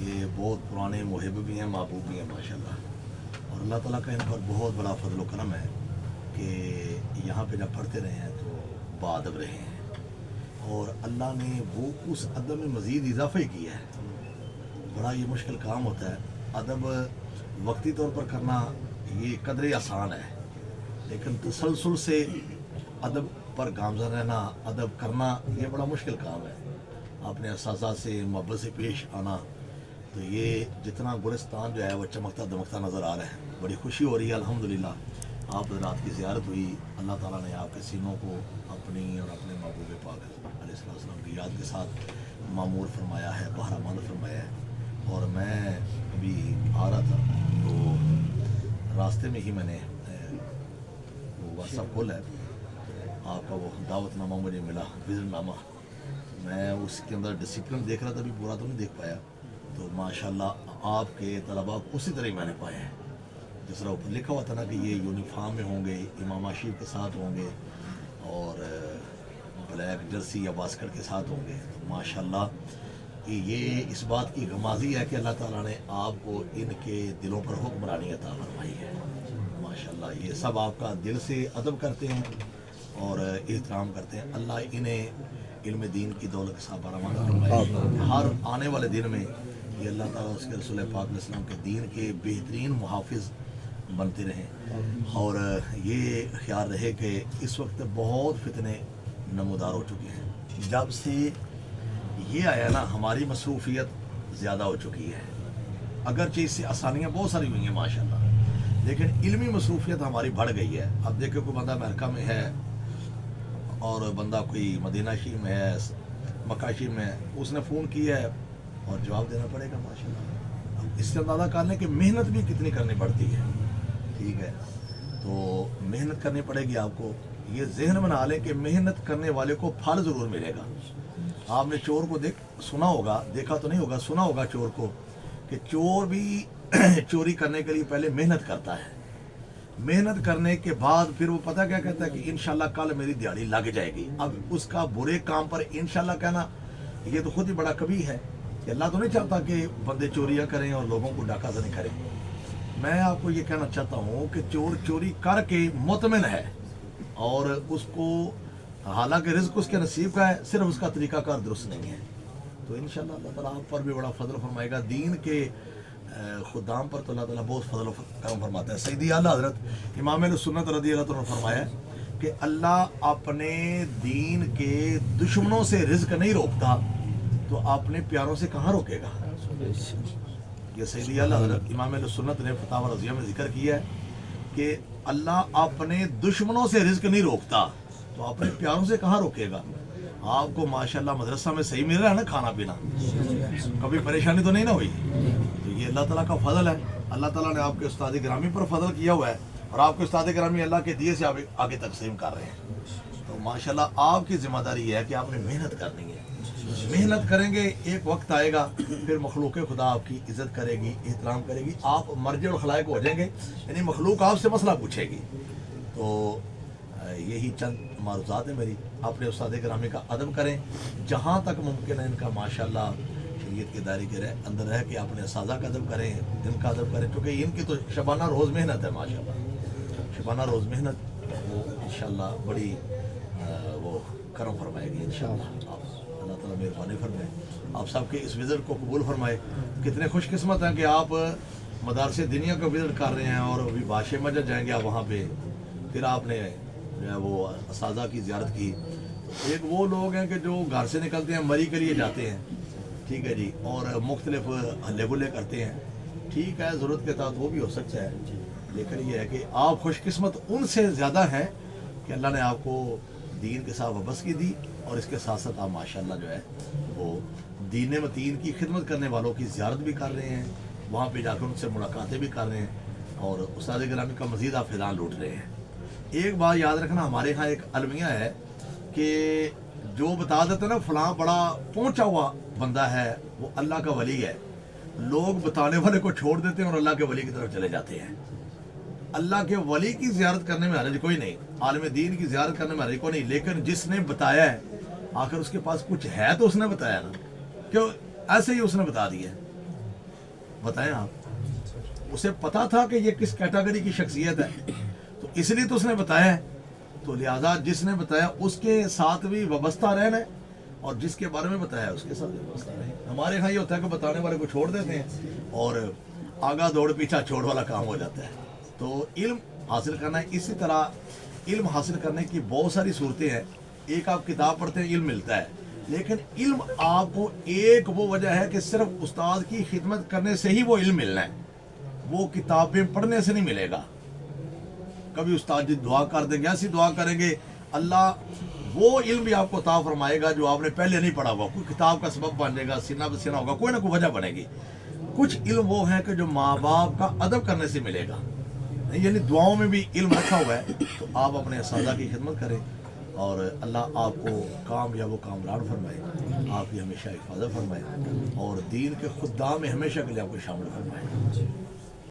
ये बहुत पुराने मुहिब भी हैं, महबूब भी हैं माशाल्लाह। और अल्लाह ताला का इन पर बहुत बड़ा फजल करम है कि यहाँ पे जब पढ़ते रहे हैं तो बाअदब रहे हैं और अल्लाह ने वो उस अदब में मज़ीद इजाफा ही किया है। बड़ा ये मुश्किल काम होता है अदब वक्ती तौर पर करना, ये कदरे आसान है, लेकिन तसलसल से अदब पर गामज़न रहना, अदब करना, ये बड़ा मुश्किल काम है। अपने असासा से मोहब्बत से पेश आना, तो ये जितना गुलिस्तान जो है वो चमकता दमकता नज़र आ रहा है। बड़ी खुशी हो रही है अल्हम्दुलिल्लाह। आप रात की ज़ियारत हुई, अल्लाह ताला ने आपके सीनों को अपनी और अपने महबूब पाक अलैहिस्सलाम की याद के साथ मामूर फरमाया है, बहरामंद फरमाया है। और मैं अभी आ रहा था तो रास्ते में ही मैंने वो व्हाट्सअप खोला है, आपका वो दावतनामा मुझे मिला, विज़िटनामा। मैं उसके अंदर डिसिप्लिन देख रहा था, अभी पूरा तो नहीं देख पाया, तो माशाल्लाह आपके तलबा उसी तरह मैंने पाए हैं जिस तरह ऊपर लिखा हुआ था ना कि ये यूनिफॉर्म में होंगे, इमाम आशिफ के साथ होंगे और ब्लैक जर्सी या बास्केट के साथ होंगे। तो माशाल्लाह कि ये इस बात की गमाजी है कि अल्लाह ताला ने आपको इनके दिलों पर हुक्मरानी अता फरमाई है। माशाल्लाह ये सब आपका दिल से अदब करते हैं और एहतराम करते हैं। अल्लाह इन्हें इल्म दीन की दौलत के साथ बरामद फरमाए। हर आने वाले दिन में ये अल्लाह ताला उसके रसूल पाक अलैहि सल्लम के दीन के बेहतरीन मुहाफिज बनते रहें। और ये ख्याल रहे कि इस वक्त बहुत फितने नमूदार हो चुके हैं। जब से ये आया ना हमारी मसरूफियत ज़्यादा हो चुकी है, अगरचे इससे आसानियाँ बहुत सारी हुई हैं माशाल्लाह, लेकिन इल्मी मसरूफियत हमारी बढ़ गई है। अब देखो कोई बंदा अमेरिका में है और बंदा कोई मदीना शरीफ में है, मक्का शरीफ में है, उसने फ़ोन किया है और जवाब देना पड़ेगा माशाल्लाह। अब इससे अंदाज़ा कर लें कि मेहनत भी कितनी करनी पड़ती है। ठीक है, तो मेहनत करनी पड़ेगी आपको। ये जहन बना लें कि मेहनत करने वाले को फल ज़रूर मिलेगा। आपने चोर को सुना होगा, देखा तो नहीं होगा, सुना होगा चोर को कि चोर भी चोरी करने के लिए पहले मेहनत करता है। मेहनत करने के बाद फिर वो पता क्या कहता है कि इंशाल्लाह कल मेरी दिहाड़ी लग जाएगी। अब उसका बुरे काम पर इंशाल्लाह कहना, ये तो खुद ही बड़ा कभी है कि अल्लाह तो नहीं चाहता कि बंदे चोरियां करें और लोगों को डाका नहीं करें। मैं आपको ये कहना चाहता हूँ कि चोर चोरी करके मुतमिन है और उसको हालांकि रिज़्क उसके नसीब का है, सिर्फ उसका तरीक़ाकार दुरुस्त नहीं है। तो इंशाल्लाह अल्लाह ताला आप पर भी बड़ा फजल फरमाएगा। दीन के खुदाम पर तो अल्लाह ताला बहुत फजल करम फरमाता है। सैयदी आला हज़रत इमाम अहले सुन्नत रज़ियल्लाहु अन्हु ने फरमाया कि अल्लाह अपने दीन के दुश्मनों से रिज़्क नहीं रोकता तो अपने प्यारों से कहाँ रोकेगा। ये सैयदी आला हज़रत इमाम अहले सुन्नत ने फतावा रज़िया में जिक्र किया है कि अल्लाह अपने दुश्मनों से रिज़्क नहीं रोकता तो अपने प्यारों से कहाँ रोकेगा। आपको माशाल्लाह मदरसा में सही मिल रहा है ना खाना पीना, कभी परेशानी तो नहीं ना हुई। तो ये अल्लाह ताला का फजल है। अल्लाह ताला ने आपके उस्ताद गिरामी पर फजल किया हुआ है और आपके उस्ताद गिरामी अल्लाह के दिए से आगे तकसीम कर रहे हैं। तो माशाल्लाह आपकी जिम्मेदारी है कि आपने मेहनत करनी है। मेहनत करेंगे, एक वक्त आएगा फिर मखलूक खुदा आपकी इज़्ज़त करेगी, एहतराम करेगी, आप मर्ज और खलाइक हो जाएंगे, यानी मखलूक आपसे मसला पूछेगी। तो यही चंद मारूज़ात है मेरी। अपने उस्ताद गिरामी का अदब करें जहाँ तक मुमकिन है, इनका माशाल्लाह शरीयत के दायरे के अंदर रह के अपने साजा का अदब करें, इनका अदब करें, क्योंकि इनकी तो शबाना रोज़ मेहनत है माशाल्लाह। शबाना रोज़ मेहनत वो इंशाल्लाह बड़ी वो करम फरमाएगी इंशाल्लाह। अल्लाह ताला मेहरबानी फरमाए, आप सबके इस विज़िट को कबूल फरमाए। कितने खुशकिस्मत हैं कि आप मदारसे दुनिया का विज़िट कर रहे हैं और अभी बादशाह मस्जिद जाएंगे आप वहाँ पे, फिर आपने जो है वो असाज़ा की ज़ियारत की। तो एक वो लोग हैं कि जो घर से निकलते हैं मरी के लिए जाते हैं, ठीक है जी, और मुख्तलिफ हल्ले गुल्ले करते हैं। ठीक है, ज़रूरत के साथ वो भी हो सकता है, लेकिन ये है कि आप खुशकिस्मत उनसे ज़्यादा हैं कि अल्लाह ने आपको दीन के साथ वाबस्तगी दी और इसके साथ साथ आप माशाल्लाह जो है वो दीन मतीन की खिदमत करने वालों की ज़ियारत भी कर रहे हैं, वहाँ पे जाकर उनसे मुलाकातें भी कर रहे हैं और उस्ताद गिरामी का मज़ीद आप फ़ैज़ान लूट रहे हैं। एक बात याद रखना, हमारे यहाँ एक अलमिया है कि जो बता देते ना फलां बड़ा पहुँचा हुआ बंदा है, वो अल्लाह का वली है, लोग बताने वाले को छोड़ देते हैं और अल्लाह के वली की तरफ चले जाते हैं। अल्लाह के वली की ज़ियारत करने में हरज कोई नहीं, आलिम दीन की ज़ियारत करने में हरज कोई नहीं, लेकिन जिसने बताया है आखिर उसके पास कुछ है तो उसने बताया ना, क्यों ऐसे ही उसने बता दिया। بتائیں آپ, اسے پتا تھا کہ یہ کس کیٹیگری کی شخصیت ہے, تو اس لیے تو اس نے بتایا ہے. تو لہٰذا جس نے بتایا اس کے ساتھ بھی وابستہ رہنا ہے, اور جس کے بارے میں بتایا اس کے ساتھ بھی وابستہ رہیں. ہمارے یہاں یہ ہوتا ہے کہ بتانے والے کو چھوڑ دیتے ہیں اور آگا دوڑ پیچھا چھوڑ والا کام ہو جاتا ہے. تو علم حاصل کرنا ہے. اسی طرح علم حاصل کرنے کی بہت ساری صورتیں ہیں. ایک آپ کتاب پڑھتے ہیں علم ملتا ہے, لیکن علم آپ کو ایک وہ وجہ ہے کہ صرف استاد کی خدمت کرنے سے ہی وہ علم ملنا ہے, وہ کتابیں پڑھنے سے نہیں ملے گا. کبھی استاد جی دعا کر دیں گے, ایسی دعا کریں گے, اللہ وہ علم بھی آپ کو عطا فرمائے گا جو آپ نے پہلے نہیں پڑھا ہوا. کوئی کتاب کا سبب بن جائے گا, سینہ بسینہ ہوگا, کوئی نہ کوئی وجہ بنے گی. کچھ علم وہ ہے کہ جو ماں باپ کا ادب کرنے سے ملے گا, یعنی دعاؤں میں بھی علم رکھا ہوا ہے. تو آپ اپنے اساتذہ کی خدمت کریں اور اللہ آپ کو کامیاب و کامران فرمائے, آپ کی ہمیشہ حفاظت فرمائے اور دین کے خدام میں ہمیشہ کے لیے آپ کو شامل فرمائے.